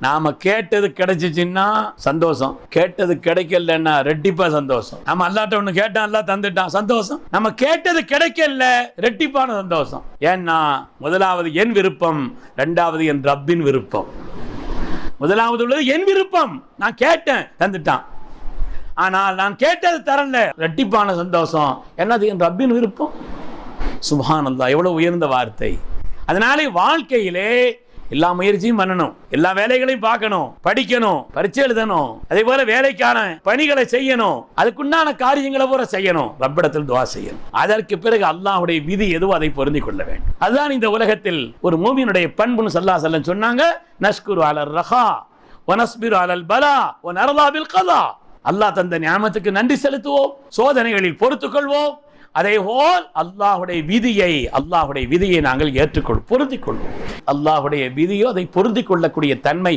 நாம கேட்டது கிடைச்சிச்சுன்னா சந்தோஷம், கேட்டது கிடைக்கலன்னா ரெட்டிப்பா சந்தோஷம். நம்ம அல்லாட்ட ஒண்ணு கேட்டான், அல்லா தந்துட்டான், சந்தோஷம். நம்ம கேட்டது கிடைக்கல, ரெட்டிப்பான சந்தோஷம். ஏன்னா முதலாவது என் விருப்பம், இரண்டாவது என் ரப்பின் விருப்பம். முதலாவது உள்ளது என் விருப்பம், நான் கேட்டேன் தந்துட்டான். ஆனால் நான் கேட்டது தரல, ரெட்டிப்பான சந்தோஷம். என்னது? என் ரப்பின் விருப்பம். சுப்ஹானல்லாஹ், எவ்வளவு உயர்ந்த வார்த்தை. அதனாலே வாழ்க்கையிலே எல்லா முயற்சியும் பண்ணணும், எல்லா வேலைகளையும் பார்க்கணும், படிக்கணும், பரீட்சை எழுதணும், அதே போல வேலைக்கான பணிகளை செய்யணும், அதுக்குண்டான காரியங்களை பூரா செய்யணும், ரப்பிடத்தில் துஆ செய்யணும். அதற்கு பிறகு அல்லாஹ்வுடைய விதி எதுவோ அதை பொருந்திக் கொள்ள வேண்டும். அதுதான் இந்த உலகத்தில் ஒரு மூமினுடைய பண்புன்னு ஸல்லல்லாஹு அலைஹி வஸல்லம் சொன்னாங்க. நஷ்குரு அலர் ரஹா வ நஸ்பிரு அலல் பலா வ நர்தா பில் கதா. அல்லாஹ் தந்த நியாமத்துக்கு நன்றி செலுத்துவோம், சோதனைகளில் பொறுத்துக் கொள்வோம். அதேபோல் அல்லாஹ்வுடைய விதியை நாங்கள் ஏற்றுக்கொள்வோம், பொருந்திக் கொள்வோம். அல்லாஹ்வுடைய விதியோ அதை பொருந்திக் கொள்ளக்கூடிய தன்மை